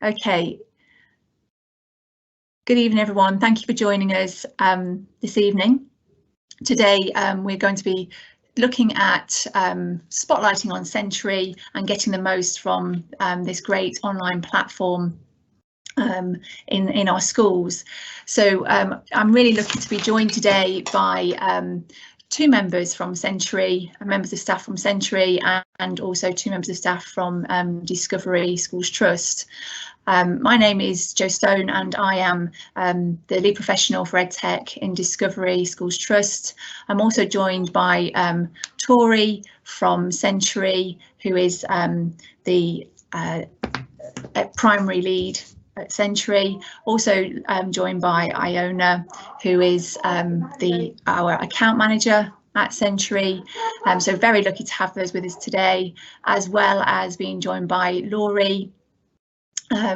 Okay. Good evening, everyone. Thank you for joining us this evening. Today, we're going to be looking at spotlighting on Century and getting the most from this great online platform in our schools. So I'm really lucky to be joined today by two members from Century, members of staff from Century, and also two members of staff from Discovery Schools Trust. My name is Jo Stone and I am the lead professional for EdTech in Discovery Schools Trust. I'm also joined by Tori from Century, who is the primary lead at Century. Also joined by Iona, who is our account manager at Century. So very lucky to have those with us today, as well as being joined by Laurie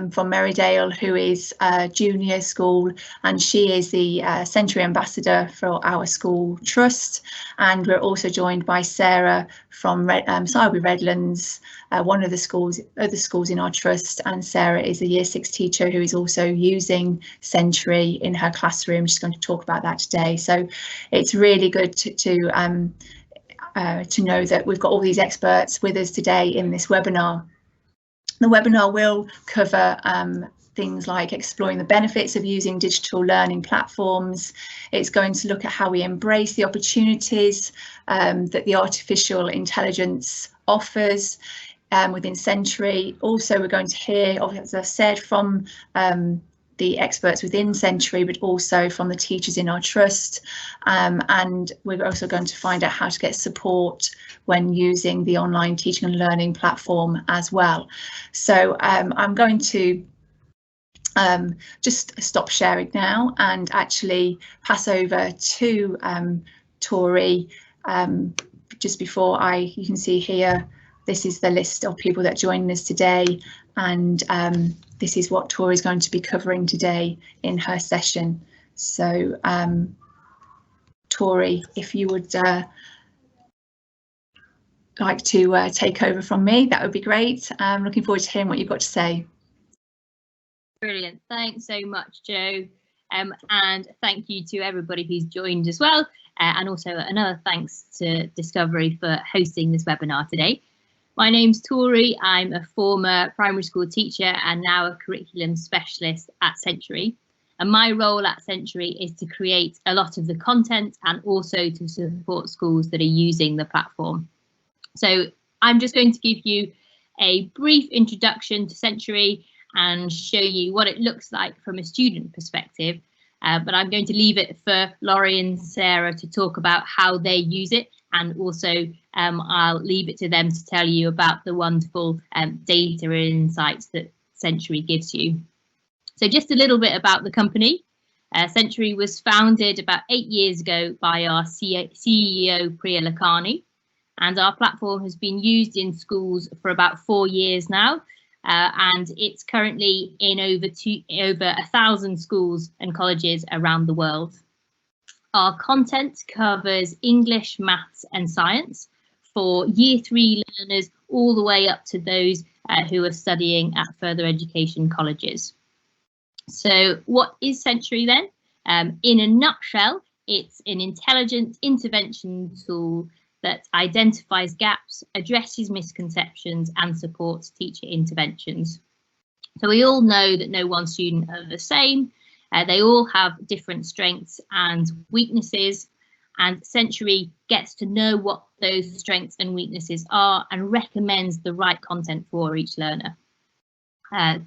from Merridale, who is junior school, and she is the Century ambassador for our school trust. And we're also joined by Sarah from Sowerby Redlands, one of the other schools in our trust, and Sarah is a year 6 teacher who is also using Century in her classroom. She's going to talk about that today. So it's really good to know that we've got all these experts with us today in this webinar. The webinar will cover things like exploring the benefits of using digital learning platforms. It's going to look at how we embrace the opportunities that the artificial intelligence offers within Century. Also, we're going to hear, as I said, from the experts within Century, but also from the teachers in our trust. And we're also going to find out how to get support when using the online teaching and learning platform as well. So I'm going to just stop sharing now and actually pass over to Tori. Just before you can see here, this is the list of people that joined us today, and this is what Tori is going to be covering today in her session. So Tori, if you would like to take over from me, that would be great. I'm looking forward to hearing what you've got to say. Brilliant. Thanks so much, Jo. And thank you to everybody who's joined as well. And also another thanks to Discovery for hosting this webinar today. My name's Tori. I'm a former primary school teacher and now a curriculum specialist at Century. And my role at Century is to create a lot of the content and also to support schools that are using the platform. So I'm just going to give you a brief introduction to Century and show you what it looks like from a student perspective. But I'm going to leave it for Laurie and Sarah to talk about how they use it. And also I'll leave it to them to tell you about the wonderful data and insights that Century gives you. So just a little bit about the company. Century was founded about 8 years ago by our CEO, Priya Lakhani, and our platform has been used in schools for about 4 years now. And it's currently in over 1,000 schools and colleges around the world. Our content covers English, maths and science for year 3 learners all the way up to those who are studying at further education colleges. So what is Century then? In a nutshell, it's an intelligent intervention tool that identifies gaps, addresses misconceptions and supports teacher interventions. So we all know that no one student are the same. They all have different strengths and weaknesses, and Century gets to know what those strengths and weaknesses are and recommends the right content for each learner.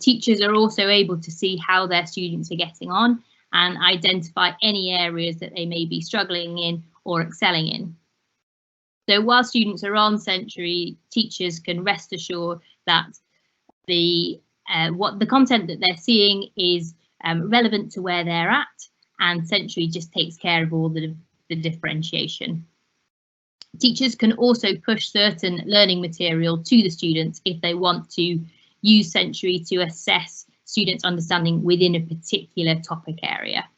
Teachers are also able to see how their students are getting on and identify any areas that they may be struggling in or excelling in. So while students are on Century, teachers can rest assured that the content that they're seeing is relevant to where they're at, and Century just takes care of all the differentiation. Teachers can also push certain learning material to the students if they want to use Century to assess students' understanding within a particular topic area.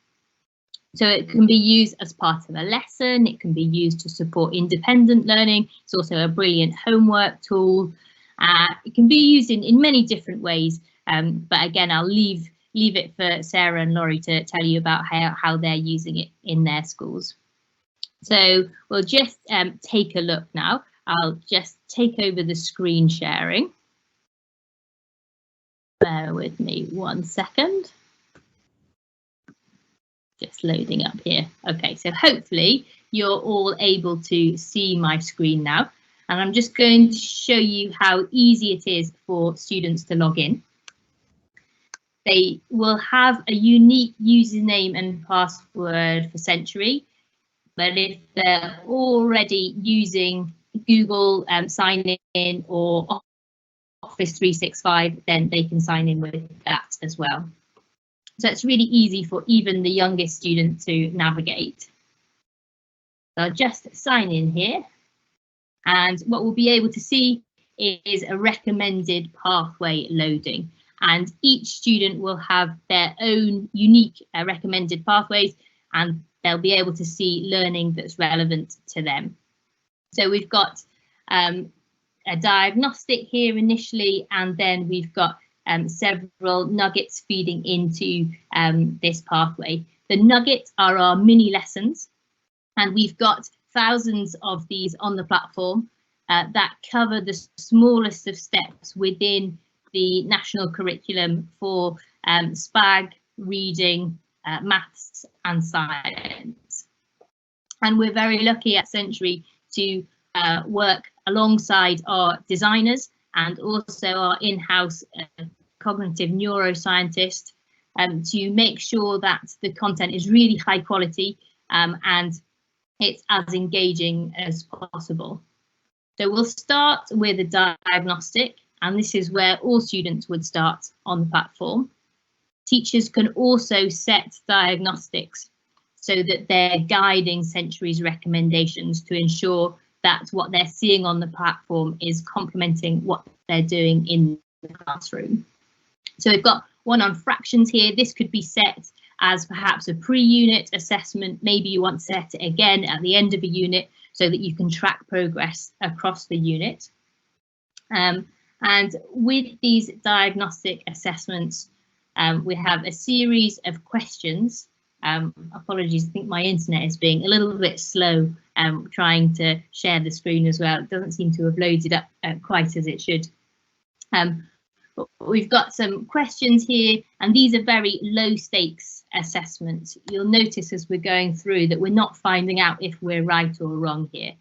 So it can be used as part of a lesson, it can be used to support independent learning. It's also a brilliant homework tool. It can be used in many different ways, But again, I'll leave it for Sarah and Laurie to tell you about how they're using it in their schools. So we'll just take a look now. I'll just take over the screen sharing. Bear with me 1 second. Just loading up here. Okay, so hopefully you're all able to see my screen now. And I'm just going to show you how easy it is for students to log in. They will have a unique username and password for Century, but if they're already using Google Sign In or Office 365, then they can sign in with that as well. So it's really easy for even the youngest student to navigate. So I'll just sign in here. And what we'll be able to see is a recommended pathway loading. And each student will have their own unique recommended pathways, and they'll be able to see learning that's relevant to them. So we've got a diagnostic here initially, and then we've got several nuggets feeding into this pathway. The nuggets are our mini lessons, and we've got thousands of these on the platform that cover the smallest of steps within the national curriculum for SPAG, reading, maths and science. And we're very lucky at Century to work alongside our designers and also our in-house cognitive neuroscientist to make sure that the content is really high quality and it's as engaging as possible. So we'll start with a diagnostic, and this is where all students would start on the platform. Teachers can also set diagnostics so that they're guiding Century's recommendations to ensure that what they're seeing on the platform is complementing what they're doing in the classroom. So we've got one on fractions here. This could be set as perhaps a pre-unit assessment. Maybe you want to set it again at the end of a unit so that you can track progress across the unit. And with these diagnostic assessments, we have a series of questions. Apologies, I think my internet is being a little bit slow trying to share the screen as well. It doesn't seem to have loaded up quite as it should. But we've got some questions here, and these are very low stakes assessments. You'll notice as we're going through that we're not finding out if we're right or wrong here.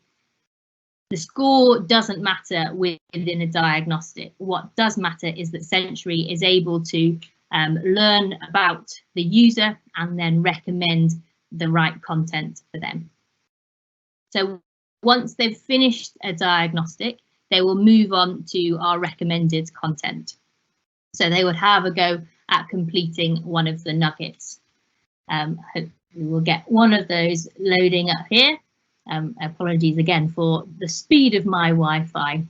The score doesn't matter within a diagnostic. What does matter is that Century is able to learn about the user and then recommend the right content for them. So once they've finished a diagnostic, they will move on to our recommended content. So they would have a go at completing one of the nuggets. Hopefully we'll get one of those loading up here. Apologies again for the speed of my Wi-Fi.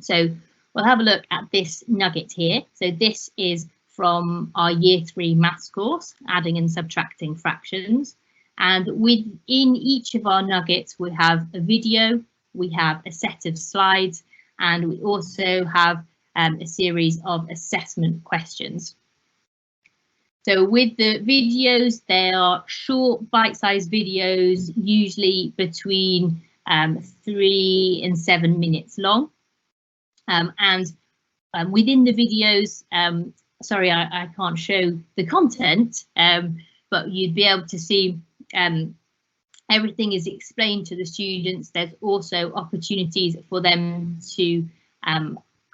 So we'll have a look at this nugget here. So this is from our Year 3 maths course, adding and subtracting fractions. And within each of our nuggets, we have a video, we have a set of slides, and we also have a series of assessment questions. So with the videos, they are short bite-sized videos, usually between 3 and 7 minutes long. And within the videos, sorry, I can't show the content, but you'd be able to see everything is explained to the students. There's also opportunities for them to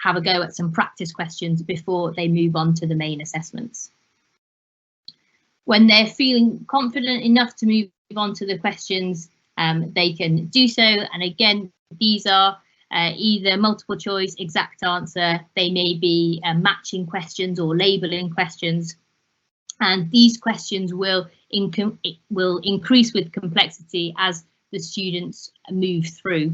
have a go at some practice questions before they move on to the main assessments. When they're feeling confident enough to move on to the questions, they can do so. And again, these are either multiple choice, exact answer, they may be matching questions or labelling questions. And these questions will increase with complexity as the students move through.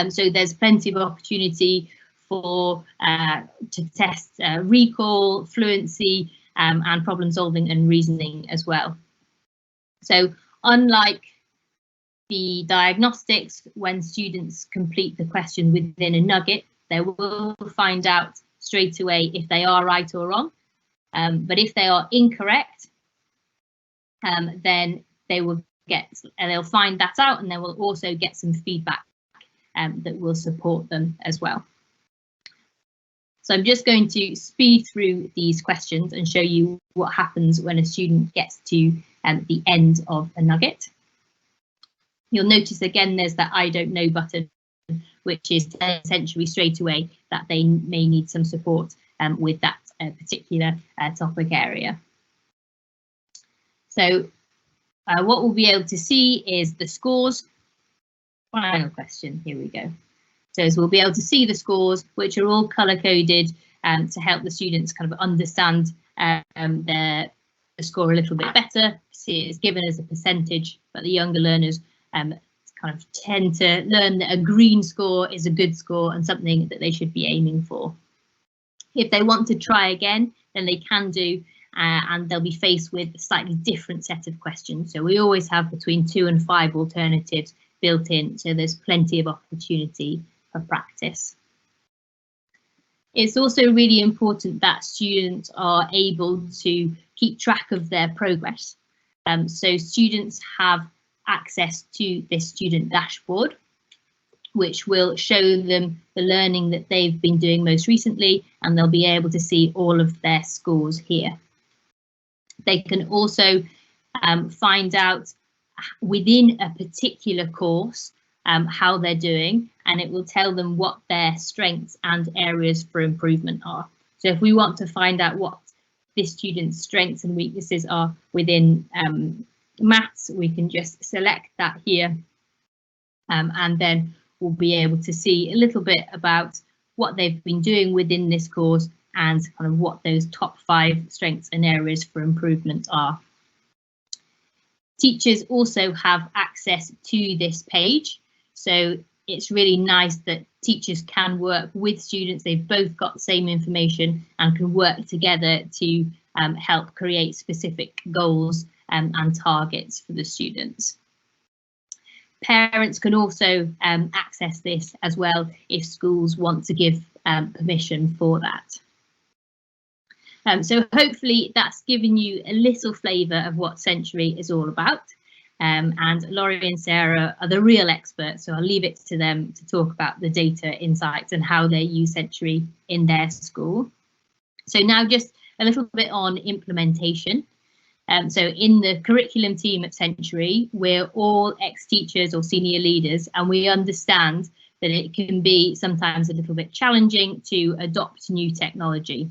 So there's plenty of opportunity for to test recall, fluency, and problem solving and reasoning as well. So unlike the diagnostics, when students complete the question within a nugget, they will find out straight away if they are right or wrong. But if they are incorrect, then they'll find that out, and they will also get some feedback that will support them as well. So I'm just going to speed through these questions and show you what happens when a student gets to the end of a nugget. You'll notice again there's that I don't know button, which is essentially straight away that they may need some support with that particular topic area. So what we'll be able to see is the scores. Final question, here we go. So we'll be able to see the scores, which are all colour-coded to help the students kind of understand their score a little bit better. See, it's given as a percentage, but the younger learners kind of tend to learn that a green score is a good score and something that they should be aiming for. If they want to try again, then they can do, and they'll be faced with a slightly different set of questions. So we always have between 2 and 5 alternatives built in, so there's plenty of opportunity for practice. It's also really important that students are able to keep track of their progress. So students have access to this student dashboard, which will show them the learning that they've been doing most recently, and they'll be able to see all of their scores here. They can also find out within a particular course how they're doing, and it will tell them what their strengths and areas for improvement are. So if we want to find out what this student's strengths and weaknesses are within maths, we can just select that here, and then we'll be able to see a little bit about what they've been doing within this course and kind of what those top 5 strengths and areas for improvement are. Teachers also have access to this page, so it's really nice that teachers can work with students. They've both got the same information and can work together to help create specific goals and targets for the students. Parents can also access this as well if schools want to give permission for that. So hopefully that's given you a little flavour of what Century is all about. And Laurie and Sarah are the real experts, so I'll leave it to them to talk about the data insights and how they use Century in their school. So now just a little bit on implementation. So in the curriculum team at Century, we're all ex-teachers or senior leaders, and we understand that it can be sometimes a little bit challenging to adopt new technology.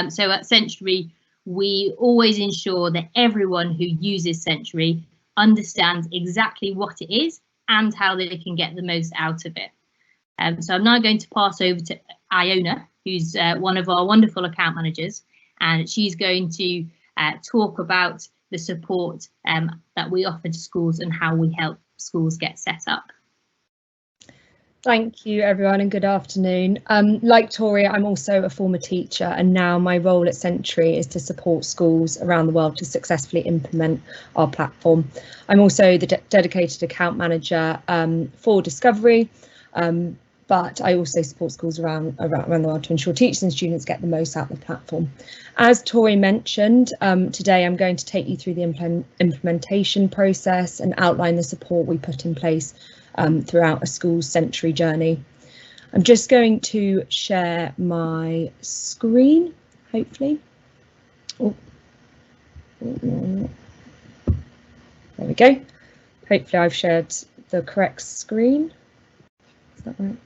So at Century, we always ensure that everyone who uses Century understands exactly what it is and how they can get the most out of it. So I'm now going to pass over to Iona, who's one of our wonderful account managers, and she's going to talk about the support that we offer to schools and how we help schools get set up. Thank you everyone and good afternoon. Like Tori, I'm also a former teacher, and now my role at Century is to support schools around the world to successfully implement our platform. I'm also the dedicated account manager for Discovery, but I also support schools around the world to ensure teachers and students get the most out of the platform. As Tori mentioned, today I'm going to take you through the implementation process and outline the support we put in place throughout a school's Century journey. I'm just going to share my screen, hopefully. Oh. There we go. Hopefully I've shared the correct screen. Is that right?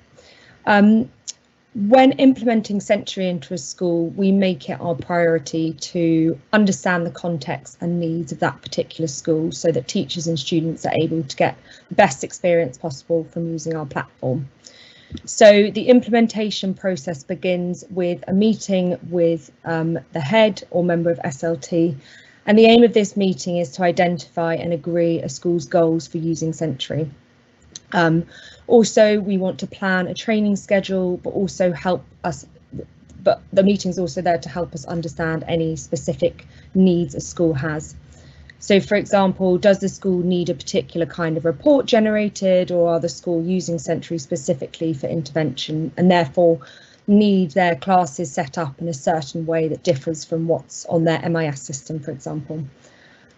When implementing Century into a school, we make it our priority to understand the context and needs of that particular school so that teachers and students are able to get the best experience possible from using our platform. So the implementation process begins with a meeting with the head or member of SLT, and the aim of this meeting is to identify and agree a school's goals for using Century. Also, we want to plan a training schedule, but the meeting's also there to help us understand any specific needs a school has. So, for example, does the school need a particular kind of report generated, or are the school using Century specifically for intervention? And therefore, need their classes set up in a certain way that differs from what's on their MIS system, for example.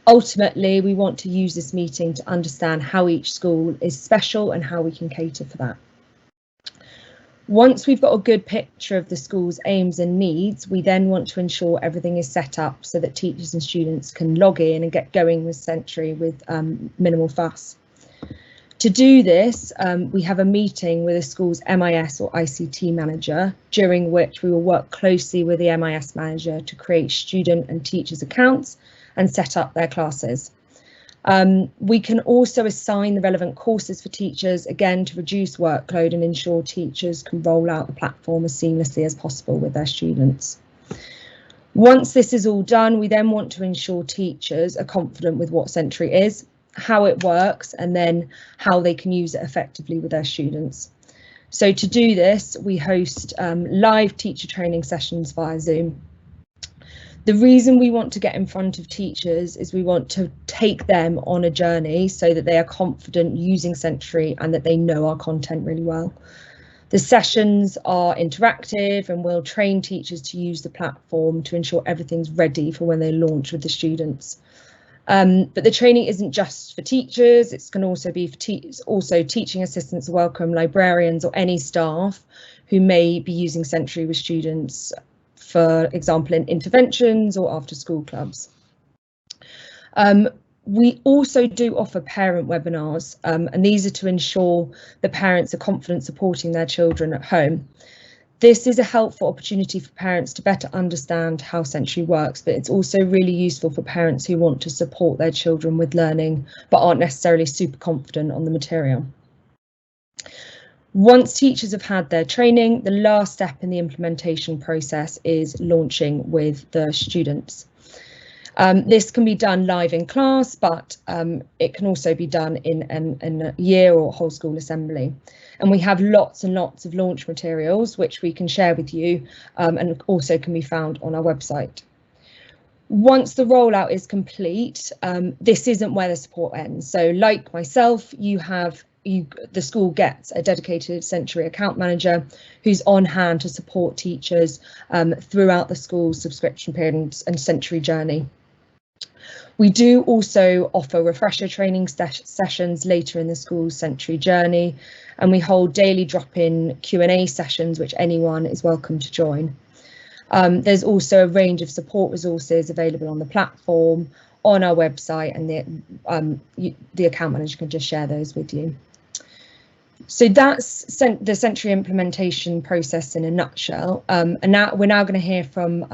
Ultimately, we want to use this meeting to understand how each school is special and how we can cater for that. Once we've got a good picture of the school's aims and needs, we then want to ensure everything is set up so that teachers and students can log in and get going with Sentry with minimal fuss. To do this, we have a meeting with the school's MIS or ICT manager, during which we will work closely with the MIS manager to create student and teachers accounts and set up their classes. We can also assign the relevant courses for teachers, again, to reduce workload and ensure teachers can roll out the platform as seamlessly as possible with their students. Once this is all done, we then want to ensure teachers are confident with what Sentry is, how it works, and then how they can use it effectively with their students. So to do this, we host live teacher training sessions via Zoom. The reason we want to get in front of teachers is we want to take them on a journey so that they are confident using Sentry and that they know our content really well. The sessions are interactive and we'll train teachers to use the platform to ensure everything's ready for when they launch with the students. But the training isn't just for teachers, it's going to also be for teaching assistants, welcome librarians or any staff who may be using Sentry with students, for example, in interventions or after school clubs. We also do offer parent webinars, and these are to ensure the parents are confident supporting their children at home. This is a helpful opportunity for parents to better understand how Sentry works, but it's also really useful for parents who want to support their children with learning, but aren't necessarily super confident on the material. Once teachers have had their training, the last step in the implementation process is launching with the students. This can be done live in class, but it can also be done in a year or whole school assembly. And we have lots and lots of launch materials which we can share with you and also can be found on our website. Once the rollout is complete, this isn't where the support ends. So like myself, the school gets a dedicated Sentry account manager who's on hand to support teachers throughout the school's subscription period and Sentry journey. We do also offer refresher training sessions later in the school's Sentry journey, and we hold daily drop-in Q&A sessions which anyone is welcome to join. There's also a range of support resources available on the platform, on our website, and the account manager can just share those with you. So that's the Sentry implementation process in a nutshell. And now we're going to hear from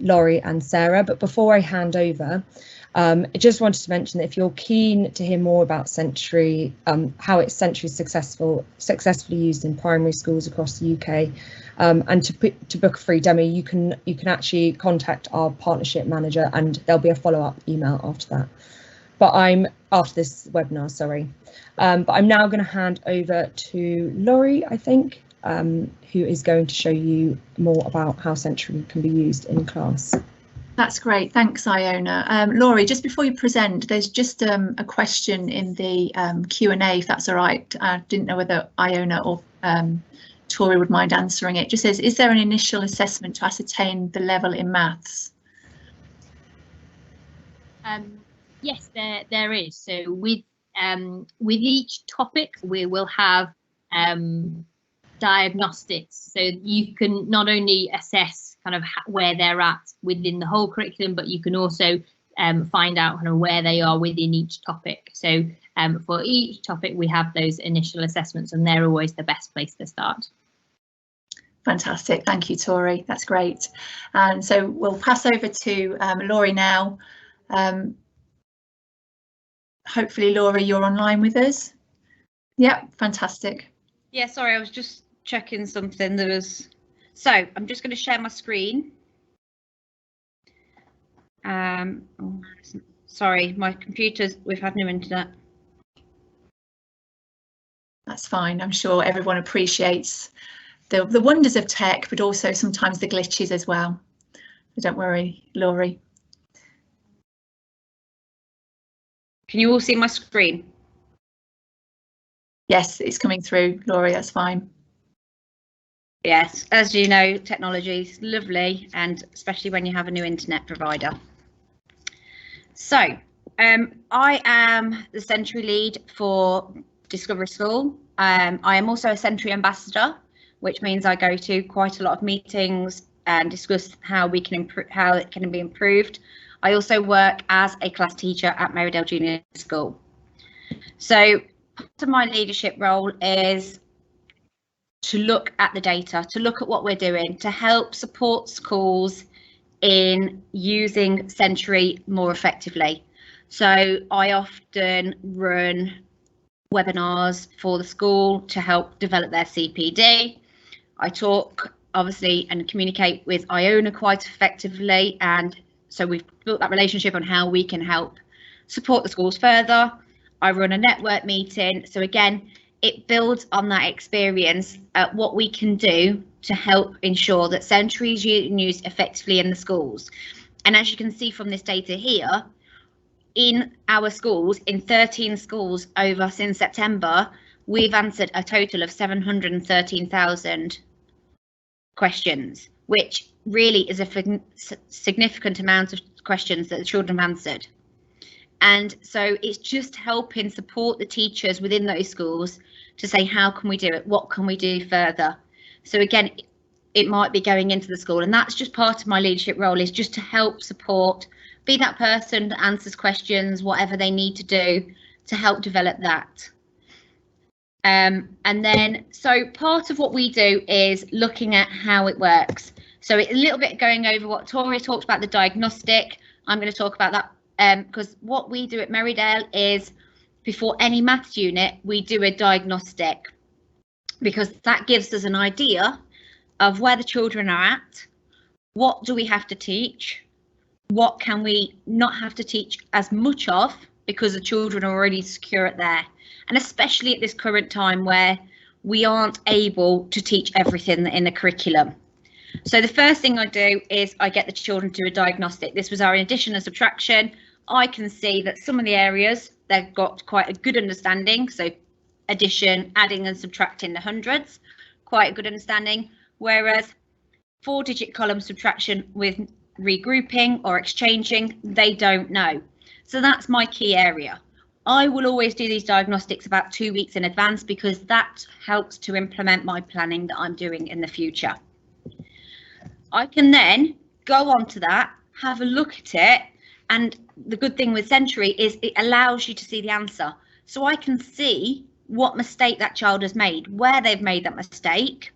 Laurie and Sarah. But before I hand over, I just wanted to mention that if you're keen to hear more about Sentry, how it's Sentry successfully used in primary schools across the UK, and to book a free demo, you can actually contact our partnership manager, and there'll be a follow-up email after that. But after this webinar, sorry. But I'm now going to hand over to Laurie, I think, who is going to show you more about how Sentry can be used in class. That's great. Thanks, Iona. Laurie, just before you present, there's just a question in the Q&A, if that's all right. I didn't know whether Iona or Tori would mind answering it. It just says, is there an initial assessment to ascertain the level in maths? Yes, there is. So with each topic, we will have diagnostics. So you can not only assess kind of where they're at within the whole curriculum, but you can also find out kind of where they are within each topic. So for each topic, we have those initial assessments, and they're always the best place to start. Fantastic. Thank you, Tori. That's great. And so we'll pass over to Laurie now. Hopefully, Laurie, you're online with us. Yep, fantastic. Yeah, sorry, I was just checking something. So I'm just going to share my screen. Sorry, my computer's, we've had no internet. That's fine. I'm sure everyone appreciates the wonders of tech, but also sometimes the glitches as well. So don't worry, Laurie. Can you all see my screen? Yes, it's coming through, Laurie, that's fine. Yes, as you know, technology is lovely, and especially when you have a new internet provider. So I am the Century lead for Discovery School. I am also a Century ambassador, which means I go to quite a lot of meetings and discuss how we can improve, how it can be improved. I also work as a class teacher at Merrydale Junior School. So part of my leadership role is to look at the data, to look at what we're doing, to help support schools in using Century more effectively. So I often run webinars for the school to help develop their CPD. I talk, obviously, and communicate with Iona quite effectively, and so we've built that relationship on how we can help support the schools further. I run a network meeting, so again, it builds on that experience at what we can do to help ensure that Century is used effectively in the schools. And as you can see from this data here, in our schools, in 13 schools over since September, we've answered a total of 713,000 questions, which really is a significant amount of questions that the children have answered. And so it's just helping support the teachers within those schools to say, how can we do it? What can we do further? So again, it might be going into the school, and that's just part of my leadership role, is just to help support, be that person that answers questions, whatever they need to do to help develop that. And then, so part of what we do is looking at how it works. So it's a little bit going over what Tori talked about, the diagnostic. I'm going to talk about that because what we do at Merrydale is, before any maths unit, we do a diagnostic, because that gives us an idea of where the children are at, what do we have to teach, what can we not have to teach as much of, because the children are already secure at there. And especially at this current time where we aren't able to teach everything in the curriculum. So the first thing I do is I get the children to do a diagnostic. This was our addition and subtraction. I can see that some of the areas, they've got quite a good understanding. So addition, adding and subtracting the hundreds, quite a good understanding. Whereas 4-digit column subtraction with regrouping or exchanging, they don't know. So that's my key area. I will always do these diagnostics about 2 weeks in advance, because that helps to implement my planning that I'm doing in the future. I can then go on to that, have a look at it, and the good thing with Century is it allows you to see the answer. So I can see what mistake that child has made, where they've made that mistake,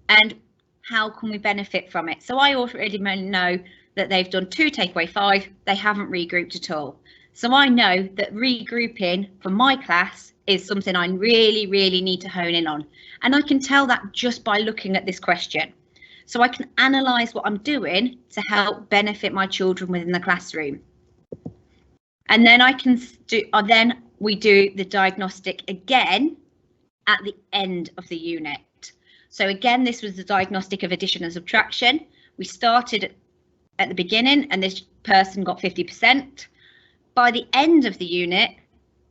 and how can we benefit from it. So I already know that they've done 2 takeaway 5, they haven't regrouped at all. So I know that regrouping for my class is something I really, really need to hone in on. And I can tell that just by looking at this question. So I can analyse what I'm doing to help benefit my children within the classroom. And then we do the diagnostic again at the end of the unit. So again, this was the diagnostic of addition and subtraction. We started at the beginning and this person got 50%. By the end of the unit,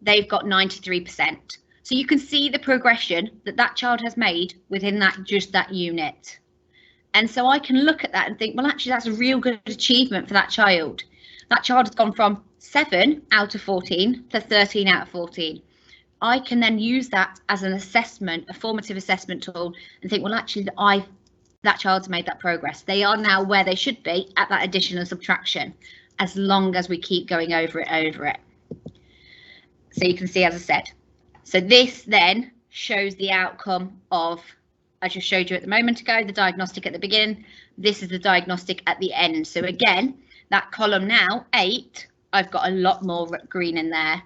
they've got 93%. So you can see the progression that that child has made within just that unit. And so I can look at that and think, well, actually, that's a real good achievement for that child. That child has gone from 7 out of 14 to 13 out of 14. I can then use that as an assessment, a formative assessment tool, and think, well, actually, that child's made that progress. They are now where they should be at that addition and subtraction, as long as we keep going over it. So you can see, as I said, so this then shows the outcome of, I just showed you at the moment ago, the diagnostic at the beginning. This is the diagnostic at the end. So again, that column now, 8, I've got a lot more green in there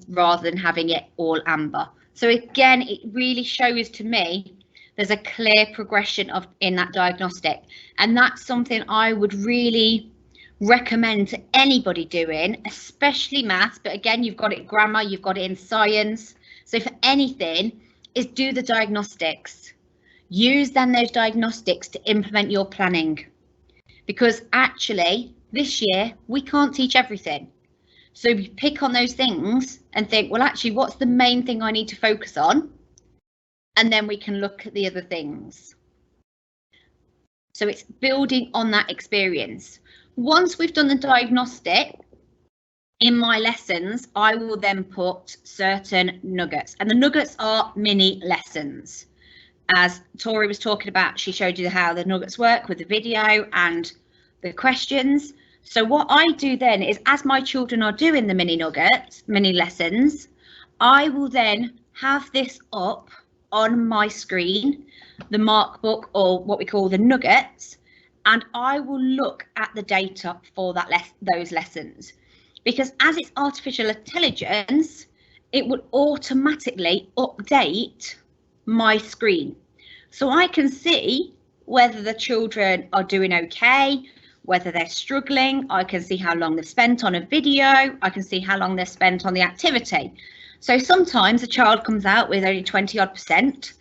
rather than having it all amber. So again, it really shows to me there's a clear progression in that diagnostic. And that's something I would really recommend to anybody doing, especially maths, but again, you've got it grammar, you've got it in science. So for anything, is do the diagnostics. Use then those diagnostics to implement your planning. Because actually, this year, we can't teach everything. So you pick on those things and think, well, actually, what's the main thing I need to focus on? and then we can look at the other things. So it's building on that experience. Once we've done the diagnostic, in my lessons, I will then put certain nuggets, and the nuggets are mini lessons. As Tori was talking about, she showed you how the nuggets work with the video and the questions. So what I do then is, as my children are doing the mini nuggets, mini lessons, I will then have this up on my screen, the mark book, or what we call the nuggets, and I will look at the data for those lessons. Because as it's artificial intelligence, it would automatically update my screen. So I can see whether the children are doing okay, whether they're struggling. I can see how long they've spent on a video. I can see how long they've spent on the activity. So sometimes a child comes out with only 20%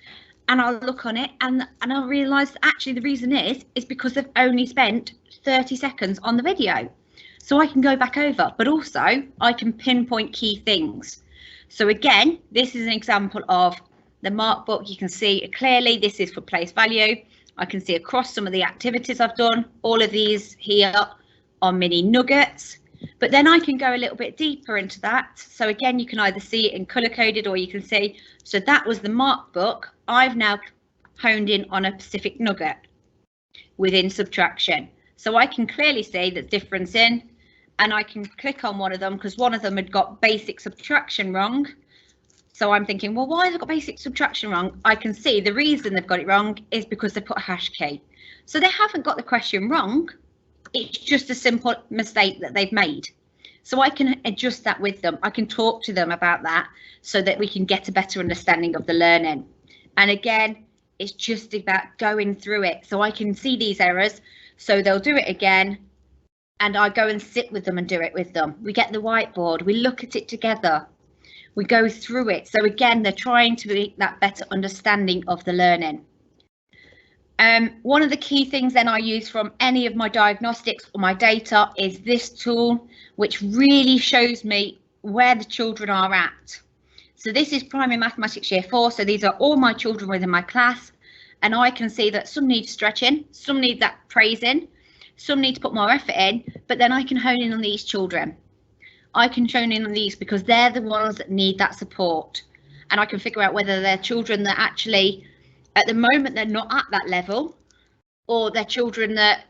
and I'll look on it and I'll realise that actually the reason is because they've only spent 30 seconds on the video. So I can go back over, but also I can pinpoint key things. So again, this is an example of the mark book. You can see clearly this is for place value. I can see across some of the activities I've done. All of these here are mini nuggets, but then I can go a little bit deeper into that. So again, you can either see it in color coded, or you can see, so that was the mark book. I've now honed in on a specific nugget within subtraction. So I can clearly see the difference in, and I can click on one of them because one of them had got basic subtraction wrong. So I'm thinking, well, why have they got basic subtraction wrong? I can see the reason they've got it wrong is because they put a hash key. So they haven't got the question wrong. It's just a simple mistake that they've made. So I can adjust that with them. I can talk to them about that so that we can get a better understanding of the learning. And again, it's just about going through it. So I can see these errors. So they'll do it again. And I go and sit with them and do it with them. We get the whiteboard. We look at it together. We go through it. So again, they're trying to make that better understanding of the learning. One of the key things then I use from any of my diagnostics or my data is this tool, which really shows me where the children are at. So this is primary mathematics year 4. So these are all my children within my class. And I can see that some need stretching, some need that praising, some need to put more effort in, but then I can hone in on these children. I can hone in on these because they're the ones that need that support. And I can figure out whether they're children that actually, at the moment, they're not at that level, or they're children that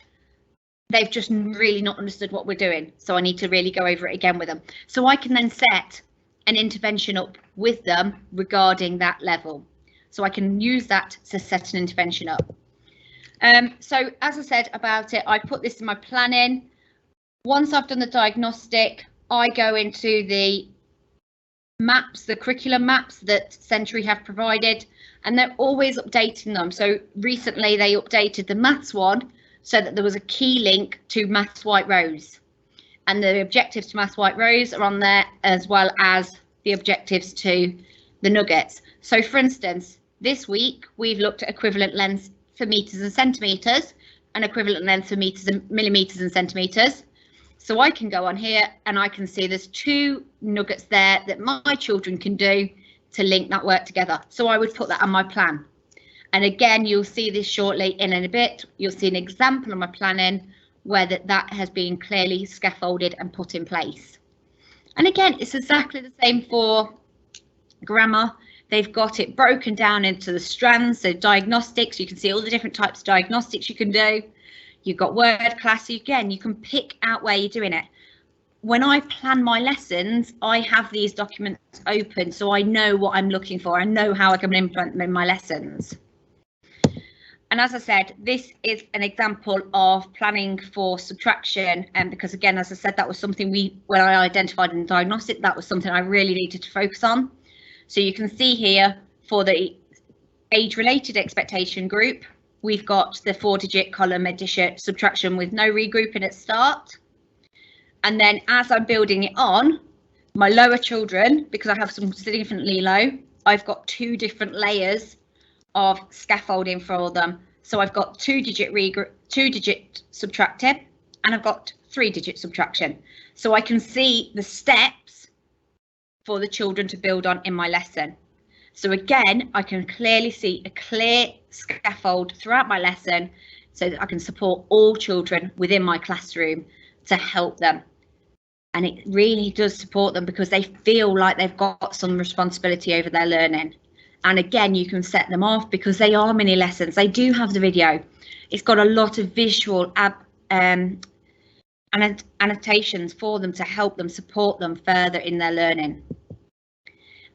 they've just really not understood what we're doing. So I need to really go over it again with them. So I can then set an intervention up with them regarding that level. So I can use that to set an intervention up. So as I said about it, I put this in my planning. Once I've done the diagnostic, I go into the maps, the curriculum maps that Century have provided, and they're always updating them. So recently they updated the maths one so that there was a key link to Maths White Rose, and the objectives to Maths White Rose are on there, as well as the objectives to the nuggets. So for instance, this week we've looked at equivalent lengths for meters and centimeters, and equivalent length for meters and millimeters and centimeters. So I can go on here and I can see there's 2 nuggets there that my children can do to link that work together. So I would put that on my plan. And again, you'll see this shortly in a bit. You'll see an example of my planning where that has been clearly scaffolded and put in place. And again, it's exactly the same for grammar. They've got it broken down into the strands. So diagnostics, you can see all the different types of diagnostics you can do. You've got word class. Again, you can pick out where you're doing it. When I plan my lessons, I have these documents open so I know what I'm looking for. I know how I can implement them in my lessons. And as I said, this is an example of planning for subtraction. And because again, as I said, that was something when I identified in diagnostic, that was something I really needed to focus on. So you can see here for the age-related expectation group, we've got the 4-digit column addition subtraction with no regrouping at start. And then as I'm building it on, my lower children, because I have some significantly low, I've got 2 different layers of scaffolding for them. So I've got 2-digit subtractive, and I've got 3-digit subtraction. So I can see the steps for the children to build on in my lesson. So again, I can clearly see a clear scaffold throughout my lesson so that I can support all children within my classroom to help them. And it really does support them because they feel like they've got some responsibility over their learning. And again, you can set them off because they are mini lessons. They do have the video. It's got a lot of visual annotations for them to help them, support them further in their learning.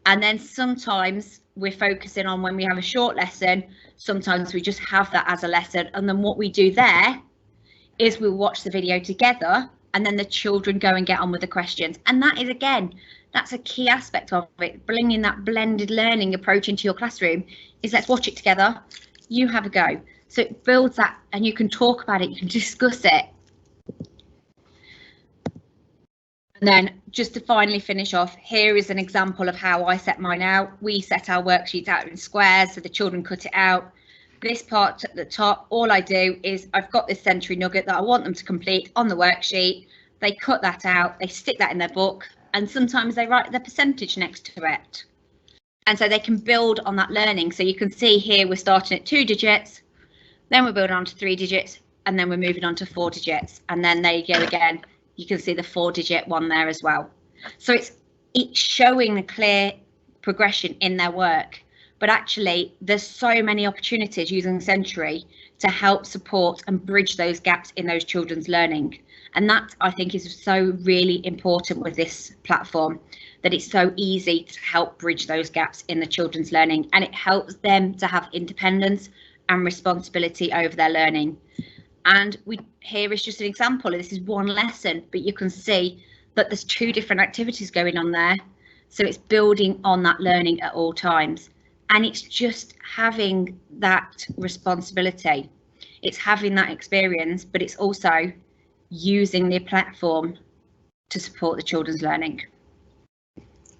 And then sometimes we're focusing on when we have a short lesson, sometimes we just have that as a lesson. And then what we do there is we'll watch the video together and then the children go and get on with the questions. And that is, again, that's a key aspect of it. Bringing that blended learning approach into your classroom is let's watch it together. You have a go. So it builds that and you can talk about it, you can discuss it. And then just to finally finish off, here is an example of how I set mine out. We set our worksheets out in squares so the children cut it out. This part at the top, all I do is I've got this sensory nugget that I want them to complete on the worksheet. They cut that out, they stick that in their book, and sometimes they write the percentage next to it. And so they can build on that learning. So you can see here we're starting at 2 digits, then we're building on to 3 digits, and then we're moving on to 4 digits. And then there you go again. You can see the 4-digit one there as well. So it's showing a clear progression in their work. But actually, there's so many opportunities using Sensory to help support and bridge those gaps in those children's learning. And that, I think, is so really important with this platform, that it's so easy to help bridge those gaps in the children's learning. And it helps them to have independence and responsibility over their learning. And here is just an example. This is one lesson, but you can see that there's 2 different activities going on there. So it's building on that learning at all times. And it's just having that responsibility. It's having that experience, but it's also using the platform to support the children's learning.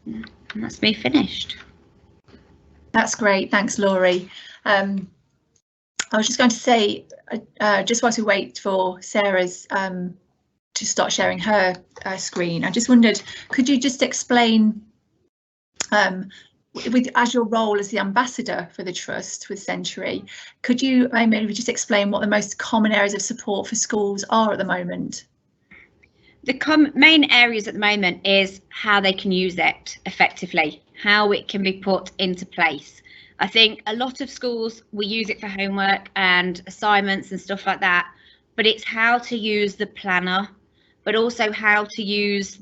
And that's me finished. That's great. Thanks, Laurie. I was just going to say, just whilst we wait for Sarah's to start sharing her screen, I just wondered, could you just explain, as your role as the ambassador for the Trust with Sensory, could you maybe just explain what the most common areas of support for schools are at the moment? The main areas at the moment is how they can use it effectively, how it can be put into place. I think a lot of schools will use it for homework and assignments and stuff like that, but it's how to use the planner, but also how to use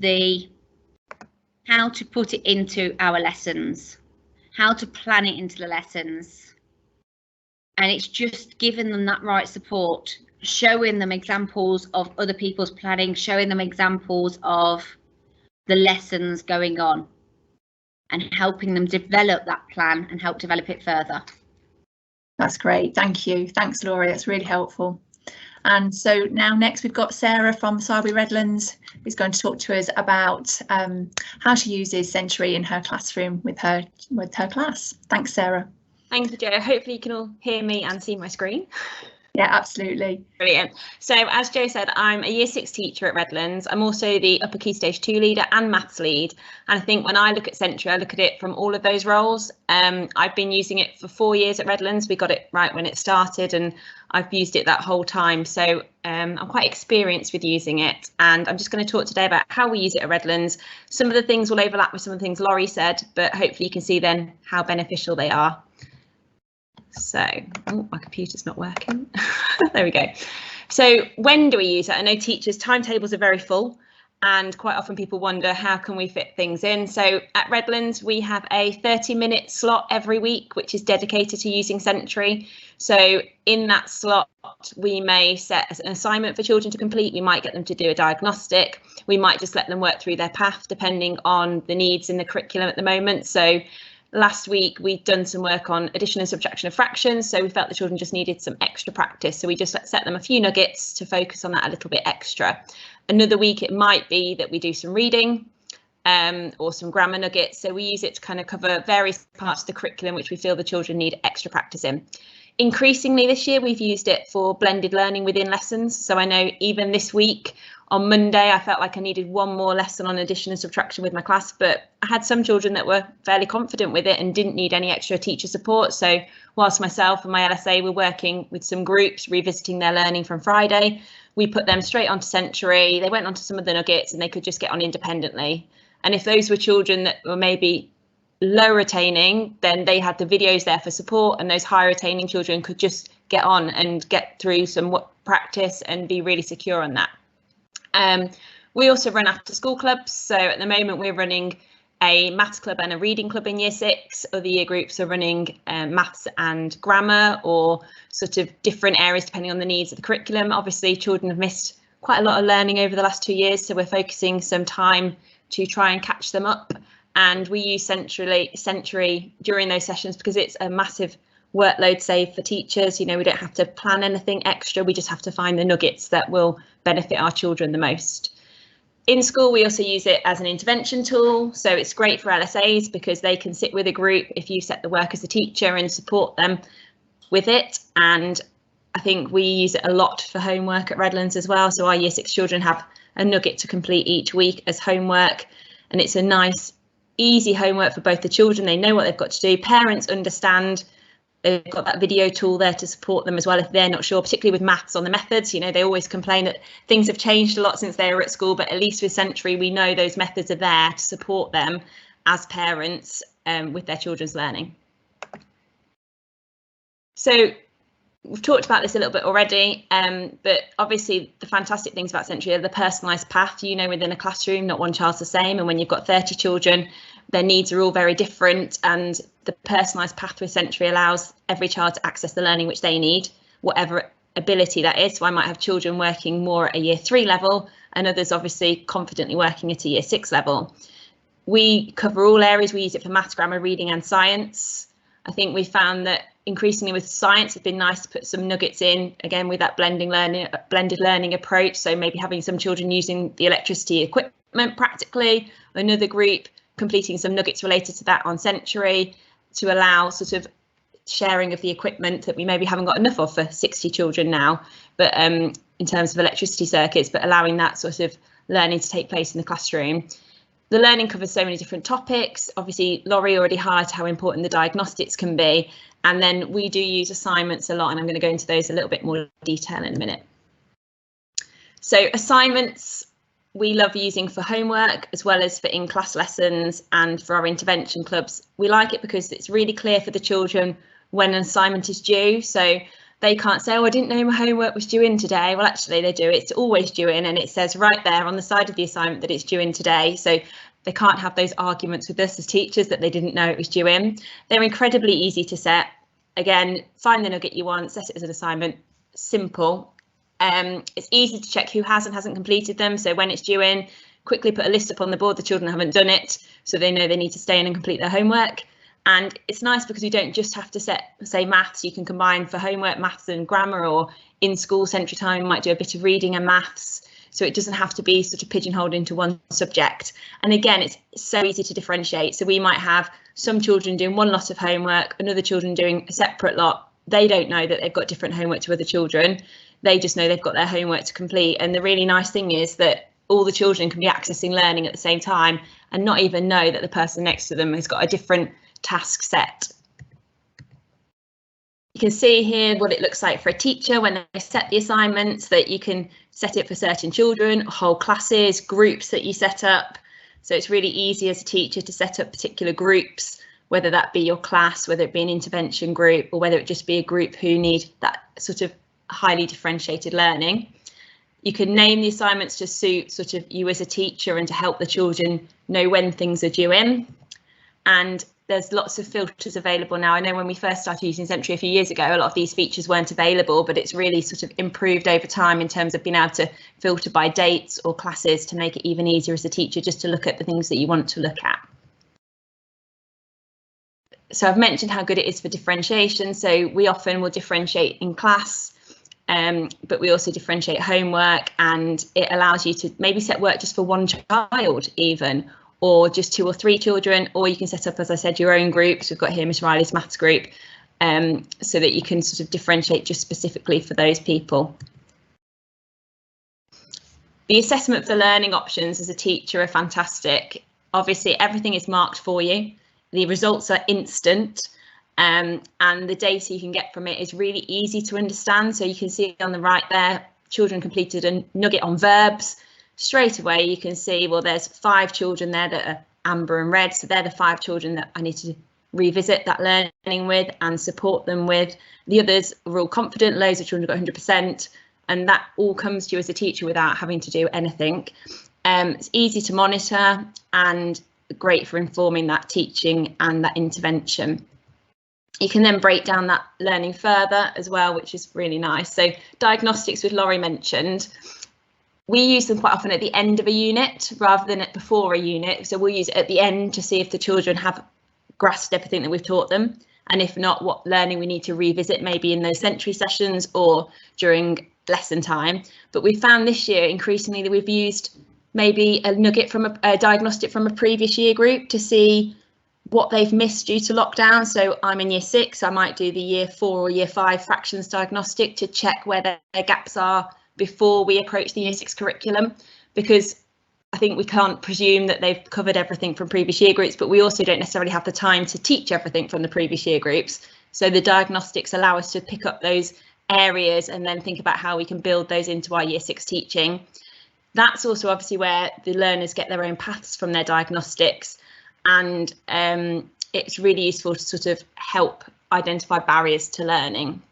how to put it into our lessons, how to plan it into the lessons. And it's just giving them that right support, showing them examples of other people's planning, showing them examples of the lessons going on, and helping them develop that plan and help develop it further. That's great. Thank you. Thanks, Laurie. That's really helpful. And so now next we've got Sarah from Sarby Redlands, who's going to talk to us about how she uses Sensory in her classroom with her class. Thanks, Sarah. Thank you, Jo. Hopefully you can all hear me and see my screen. Yeah, absolutely. Brilliant. So as Jo said, I'm a Year 6 teacher at Redlands. I'm also the Upper Key Stage 2 leader and maths lead. And I think when I look at Sensory, I look at it from all of those roles. I've been using it for 4 years at Redlands. We got it right when it started and I've used it that whole time. So I'm quite experienced with using it. And I'm just going to talk today about how we use it at Redlands. Some of the things will overlap with some of the things Laurie said, but hopefully you can see then how beneficial they are. So, oh, my computer's not working. There we go. So when do we use it? I know teachers' timetables are very full and quite often people wonder how can we fit things in. So at Redlands, we have a 30-minute slot every week, which is dedicated to using Sensory. So in that slot, we may set an assignment for children to complete. We might get them to do a diagnostic. We might just let them work through their path, depending on the needs in the curriculum at the moment. So last week, we'd done some work on addition and subtraction of fractions, so we felt the children just needed some extra practice. So we just set them a few nuggets to focus on that a little bit extra. Another week, it might be that we do some reading or some grammar nuggets. So we use it to kind of cover various parts of the curriculum which we feel the children need extra practice in. Increasingly this year, we've used it for blended learning within lessons. So I know even this week on Monday, I felt like I needed one more lesson on addition and subtraction with my class, but I had some children that were fairly confident with it and didn't need any extra teacher support. So whilst myself and my LSA were working with some groups, revisiting their learning from Friday, we put them straight onto Century. They went onto some of the nuggets and they could just get on independently. And if those were children that were maybe low retaining, then they had the videos there for support, and those high retaining children could just get on and get through some practice and be really secure on that. We also run after school clubs. So at the moment we're running a maths club and a reading club in year 6. Other year groups are running maths and grammar, or sort of different areas depending on the needs of the curriculum. Obviously children have missed quite a lot of learning over the last 2 years, so we're focusing some time to try and catch them up. And we use Century during those sessions because it's a massive workload save for teachers. You know, we don't have to plan anything extra. We just have to find the nuggets that will benefit our children the most. In school, we also use it as an intervention tool. So it's great for LSAs because they can sit with a group if you set the work as a teacher and support them with it. And I think we use it a lot for homework at Redlands as well. So our year 6 children have a nugget to complete each week as homework. And it's a nice, easy homework for both the children. They know what they've got to do. Parents understand. They've got that video tool there to support them as well if they're not sure, particularly with maths on the methods. You know, they always complain that things have changed a lot since they were at school, but at least with Century, we know those methods are there to support them as parents with their children's learning. So we've talked about this a little bit already, but obviously the fantastic things about Century are the personalised path. You know, within a classroom, not one child's the same, and when you've got 30 children, their needs are all very different, and the personalised path with Century allows every child to access the learning which they need, whatever ability that is. So I might have children working more at a year 3 level and others obviously confidently working at a year 6 level. We cover all areas. We use it for maths, grammar, reading and science. I think we found that increasingly with science, it's been nice to put some nuggets in, again, with that blended learning approach. So maybe having some children using the electricity equipment practically, another group completing some nuggets related to that on Century to allow sort of sharing of the equipment that we maybe haven't got enough of for 60 children now, but in terms of electricity circuits, but allowing that sort of learning to take place in the classroom. The learning covers so many different topics. Obviously, Laurie already highlighted how important the diagnostics can be. And then we do use assignments a lot, and I'm going to go into those a little bit more detail in a minute. So assignments, we love using for homework as well as for in-class lessons and for our intervention clubs. We like it because it's really clear for the children when an assignment is due. So they can't say, oh, I didn't know my homework was due in today. Well, actually they do. It's always due in, and it says right there on the side of the assignment that it's due in today. So they can't have those arguments with us as teachers that they didn't know it was due in. They're incredibly easy to set. Again, find the nugget you want, set it as an assignment, simple. It's easy to check who has and hasn't completed them. So when it's due in, quickly put a list up on the board, the children haven't done it, so they know they need to stay in and complete their homework. And it's nice because you don't just have to say maths, you can combine for homework maths and grammar, or in school Century time might do a bit of reading and maths. So it doesn't have to be sort of pigeonholed into one subject. And again, it's so easy to differentiate. So we might have some children doing one lot of homework, another children doing a separate lot. They don't know that they've got different homework to other children. They just know they've got their homework to complete. And the really nice thing is that all the children can be accessing learning at the same time and not even know that the person next to them has got a different task set. You can see here what it looks like for a teacher when they set the assignments, that you can set it for certain children, whole classes, groups that you set up. So it's really easy as a teacher to set up particular groups, whether that be your class, whether it be an intervention group, or whether it just be a group who need that sort of highly differentiated learning. You can name the assignments to suit sort of you as a teacher and to help the children know when things are due in. And there's lots of filters available now. I know when we first started using Century a few years ago, a lot of these features weren't available, but it's really sort of improved over time in terms of being able to filter by dates or classes to make it even easier as a teacher just to look at the things that you want to look at. So I've mentioned how good it is for differentiation. So we often will differentiate in class, but we also differentiate homework, and it allows you to maybe set work just for one child even, or just 2 or 3 children, or you can set up, as I said, your own groups. We've got here Miss Riley's maths group, so that you can sort of differentiate just specifically for those people. The assessment for learning options as a teacher are fantastic. Obviously, everything is marked for you. The results are instant, and the data you can get from it is really easy to understand. So you can see on the right there, children completed a nugget on verbs. Straight away, you can see, well, there's 5 children there that are amber and red. So they're the 5 children that I need to revisit that learning with and support them with. The others are all confident, loads of children got 100%. And that all comes to you as a teacher without having to do anything. It's easy to monitor and great for informing that teaching and that intervention. You can then break down that learning further as well, which is really nice. So diagnostics, which Laurie mentioned, we use them quite often at the end of a unit rather than before a unit. So we'll use it at the end to see if the children have grasped everything that we've taught them. And if not, what learning we need to revisit, maybe in those sensory sessions or during lesson time. But we found this year increasingly that we've used maybe a nugget from a diagnostic from a previous year group to see what they've missed due to lockdown. So I'm in year 6, I might do the year 4 or year 5 fractions diagnostic to check where their gaps are before we approach the year 6 curriculum, because I think we can't presume that they've covered everything from previous year groups, but we also don't necessarily have the time to teach everything from the previous year groups. So the diagnostics allow us to pick up those areas and then think about how we can build those into our year 6 teaching. That's also obviously where the learners get their own paths from their diagnostics, and it's really useful to sort of help identify barriers to learning.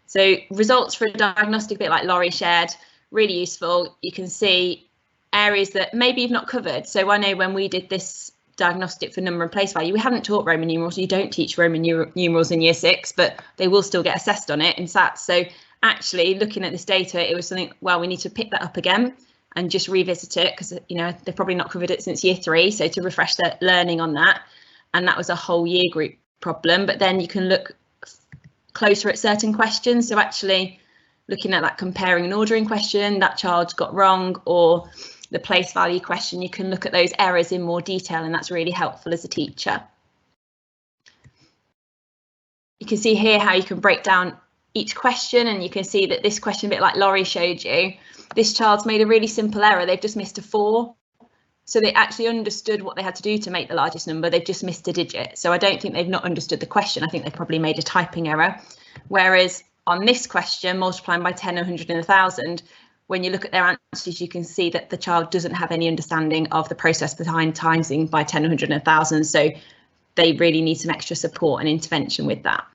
So results for a diagnostic, a bit like Laurie shared, really useful. You can see areas that maybe you've not covered. So I know when we did this diagnostic for number and place value, we hadn't taught Roman numerals. You don't teach Roman numerals in year 6, but they will still get assessed on it in SATs. So actually looking at this data, it was something, well, we need to pick that up again and just revisit it, because you know they've probably not covered it since year 3, so to refresh their learning on that. And that was a whole year group problem. But then you can look closer at certain questions, so actually looking at that comparing and ordering question that child got wrong, or the place value question, you can look at those errors in more detail, and that's really helpful as a teacher. You can see here how you can break down each question, and you can see that this question, a bit like Laurie showed you, this child's made a really simple error. They've just missed a 4. So they actually understood what they had to do to make the largest number. They've just missed a digit. So I don't think they've not understood the question. I think they've probably made a typing error. Whereas on this question, multiplying by 10, 100 and 1,000, when you look at their answers, you can see that the child doesn't have any understanding of the process behind timesing by 10, 100 and 1,000. So they really need some extra support and intervention with that.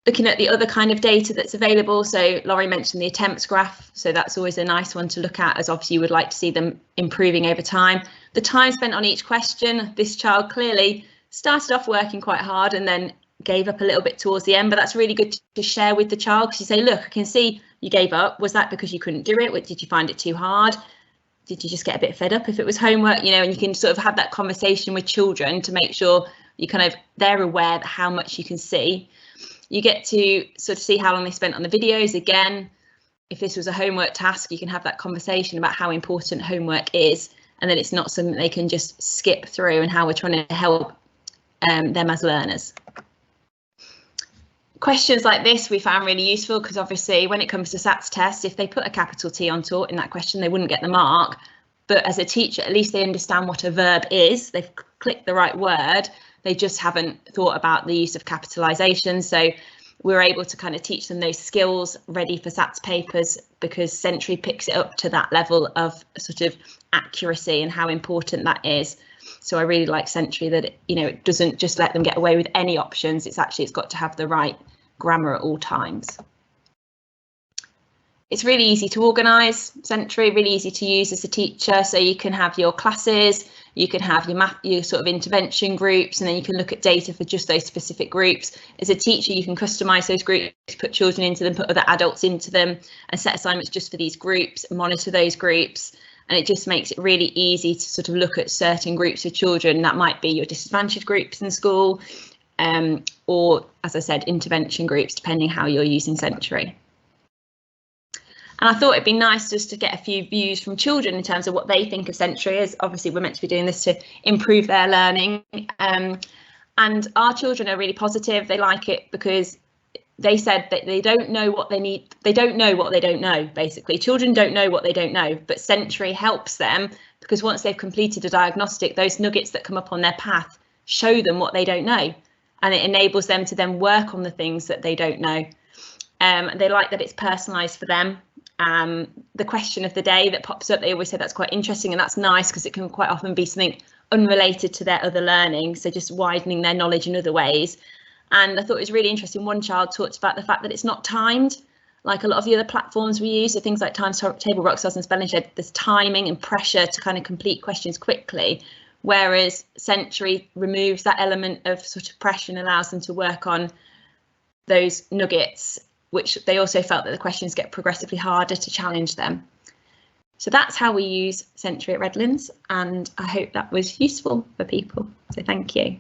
Looking at the other kind of data that's available, so Laurie mentioned the attempts graph, so that's always a nice one to look at, as obviously you would like to see them improving over time. The time spent on each question, this child clearly started off working quite hard and then gave up a little bit towards the end, but that's really good to share with the child, because you say, look, I can see you gave up. Was that because you couldn't do it? Did you find it too hard? Did you just get a bit fed up if it was homework? You know, and you can sort of have that conversation with children to make sure you kind of, they're aware that how much you can see. You get to sort of see how long they spent on the videos. Again, if this was a homework task, you can have that conversation about how important homework is, and then it's not something they can just skip through, and how we're trying to help them as learners. Questions like this we found really useful, because obviously when it comes to SATs tests, if they put a capital T on taught in that question, they wouldn't get the mark. But as a teacher, at least they understand what a verb is. They've clicked the right word. They just haven't thought about the use of capitalisation. So we're able to kind of teach them those skills ready for SATs papers, because Sentry picks it up to that level of sort of accuracy and how important that is. So I really like Sentry that it doesn't just let them get away with any options. It's got to have the right grammar at all times. It's really easy to organise, Sentry, really easy to use as a teacher. So you can have your classes, you can have your sort of intervention groups, and then you can look at data for just those specific groups. As a teacher, you can customise those groups, put children into them, put other adults into them, and set assignments just for these groups, monitor those groups. And it just makes it really easy to sort of look at certain groups of children. That might be your disadvantaged groups in school, or, as I said, intervention groups, depending how you're using Sentry. And I thought it'd be nice just to get a few views from children in terms of what they think of Sentry, as obviously we're meant to be doing this to improve their learning. And our children are really positive. They like it because they said that they don't know what they need. They don't know what they don't know, basically. Children don't know what they don't know, but Sentry helps them because once they've completed a diagnostic, those nuggets that come up on their path show them what they don't know. And it enables them to then work on the things that they don't know. They like that it's personalised for them. The question of the day that pops up, they always say that's quite interesting, and that's nice because it can quite often be something unrelated to their other learning, so just widening their knowledge in other ways. And I thought it was really interesting. One child talked about the fact that it's not timed, like a lot of the other platforms we use, so things like Timetable, Rockstars and Spelling Shed, there's timing and pressure to kind of complete questions quickly, whereas Sentry removes that element of sort of pressure and allows them to work on those nuggets, which they also felt that the questions get progressively harder to challenge them. So that's how we use Sentry at Redlands, and I hope that was useful for people. So thank you.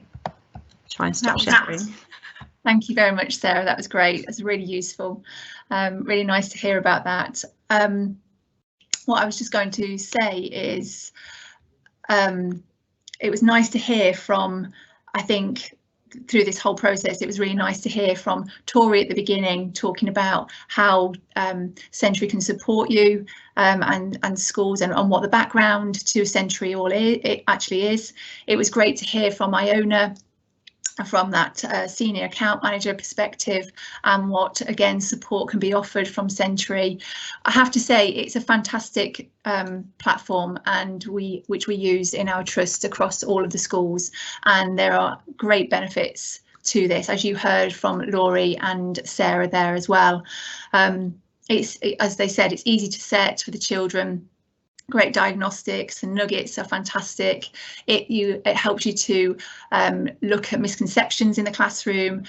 Try and stop sharing. Thank you very much, Sarah. That was great. That's really useful. Really nice to hear about that. What I was just going to say is it was nice to hear from, I think, through this whole process, it was really nice to hear from Tori at the beginning, talking about how Sentry can support you and schools and what the background to Sentry it actually is. It was great to hear from Iona from that senior account manager perspective and what again support can be offered from Sentry. I have to say it's a fantastic platform and which we use in our trust across all of the schools, and there are great benefits to this, as you heard from Laurie and Sarah there as well. As they said, it's easy to set for the children. Great diagnostics and nuggets are fantastic. It helps you to look at misconceptions in the classroom.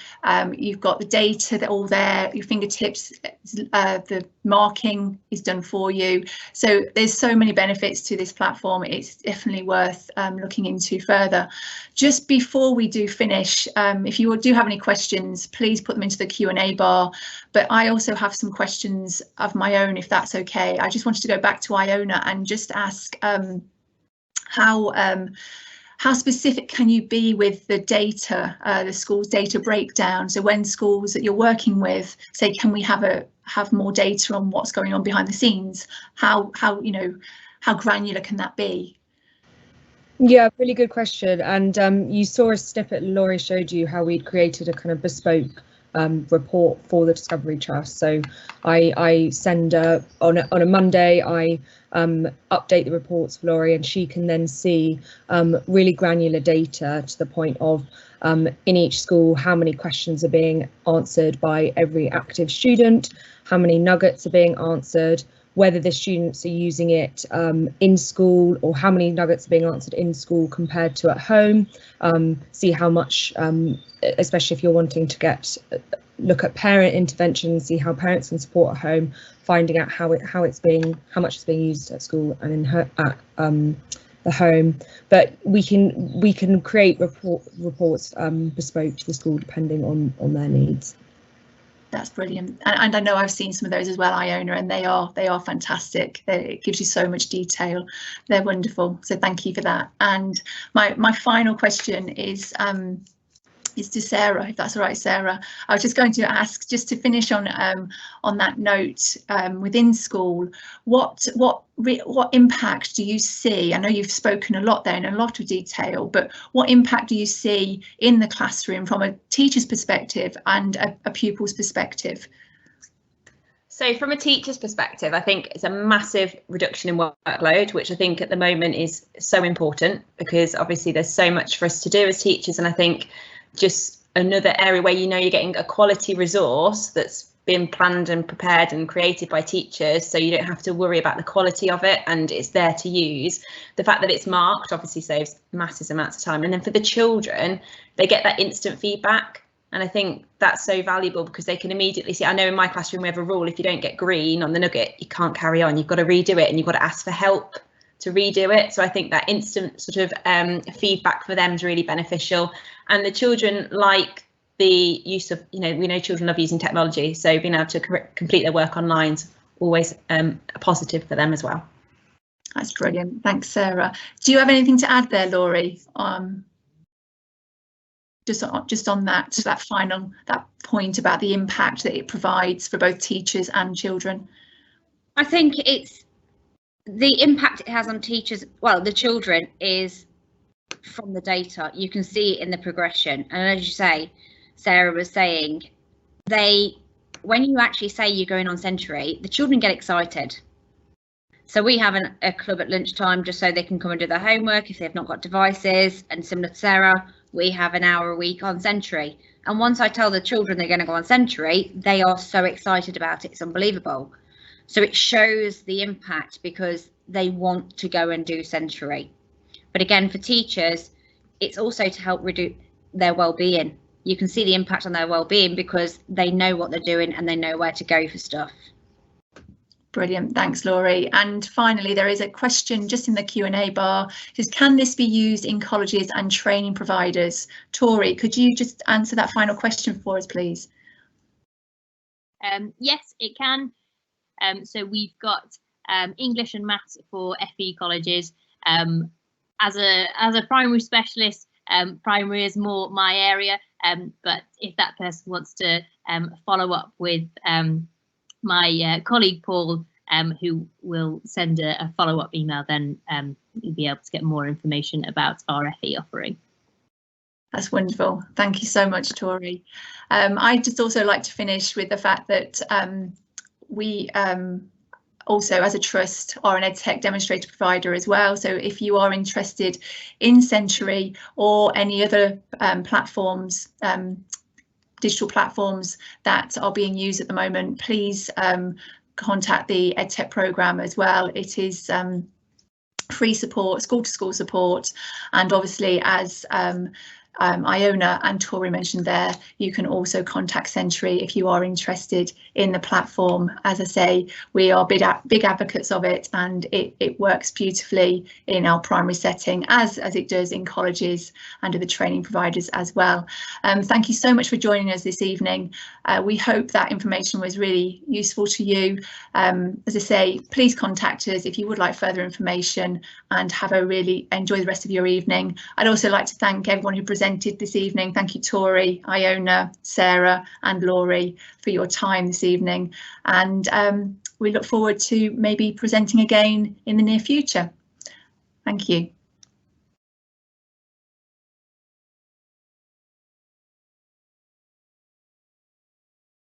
You've got the data that all there, your fingertips, the marking is done for you. So there's so many benefits to this platform. It's definitely worth looking into further. Just before we do finish, if you do have any questions, please put them into the Q&A bar. But I also have some questions of my own, if that's okay. I just wanted to go back to Iona and just ask how specific can you be with the data, the school's data breakdown? So when schools that you're working with say, can we have more data on what's going on behind the scenes? How granular can that be? Yeah, really good question. And you saw a snippet, Laurie showed you how we'd created a kind of bespoke report for the Discovery Trust. So I send on a Monday, I update the reports for Laurie, and she can then see really granular data to the point of in each school how many questions are being answered by every active student, how many nuggets are being answered, whether the students are using it in school, or how many nuggets are being answered in school compared to at home. See how much, especially if you're wanting to look at parent intervention, see how parents can support at home, finding out how much it's being used at school and at the home. But we can create reports bespoke to the school depending on their needs. That's brilliant, and I know I've seen some of those as well, Iona, and they are fantastic. It gives you so much detail. They're wonderful, so thank you for that. And my final question is to Sarah, if that's all right, Sarah. I was just going to ask, just to finish on that note, within school, what impact do you see? I know you've spoken a lot there in a lot of detail, but what impact do you see in the classroom from a teacher's perspective and a pupil's perspective? So from a teacher's perspective, I think it's a massive reduction in workload, which I think at the moment is so important, because obviously there's so much for us to do as teachers. And I think just another area where you're getting a quality resource that's been planned and prepared and created by teachers, so you don't have to worry about the quality of it and it's there to use. The fact that it's marked obviously saves massive amounts of time, and then for the children, they get that instant feedback, and I think that's so valuable because they can immediately see. I know in my classroom we have a rule: if you don't get green on the nugget, you can't carry on, you've got to redo it, and you've got to ask for help to redo it. So I think that instant sort of feedback for them is really beneficial, and the children like the use of, we know children love using technology, so being able to complete their work online is always a positive for them as well. That's brilliant. Thanks, Sarah. Do you have anything to add there, Laurie? just on that point about the impact that it provides for both teachers and children? I think it's the impact it has on teachers, well, the children, is from the data. You can see it in the progression. And as you say, Sarah was saying, when you actually say you're going on Century, the children get excited. So we have a club at lunchtime just so they can come and do their homework if they've not got devices. And similar to Sarah, we have an hour a week on Century. And once I tell the children they're going to go on Century, they are so excited about it. It's unbelievable. So it shows the impact because they want to go and do Century. But again, for teachers, it's also to help reduce their well-being. You can see the impact on their well-being because they know what they're doing and they know where to go for stuff. Brilliant, thanks Laurie. And finally, there is a question just in the Q&A bar. It says, can this be used in colleges and training providers? Tori, could you just answer that final question for us, please? Yes, it can. So we've got English and Maths for FE colleges. As a primary specialist, primary is more my area, but if that person wants to follow up with my colleague Paul, who will send a follow-up email, then you'll be able to get more information about our FE offering. That's wonderful. Thank you so much, Tori. I'd just also like to finish with the fact that we also, as a trust, are an EdTech demonstrator provider as well. So if you are interested in Century or any other platforms, digital platforms that are being used at the moment, please contact the EdTech programme as well. It is free support, school-to-school support, and obviously, as Iona and Tori mentioned there, you can also contact Century if you are interested in the platform. As I say, we are big advocates of it, and it works beautifully in our primary setting as it does in colleges and other training providers as well. Thank you so much for joining us this evening. We hope that information was really useful to you. As I say, please contact us if you would like further information, and enjoy the rest of your evening. I'd also like to thank everyone who presented this evening. Thank you, Tori, Iona, Sarah and Laurie for your time this evening, and we look forward to maybe presenting again in the near future. Thank you.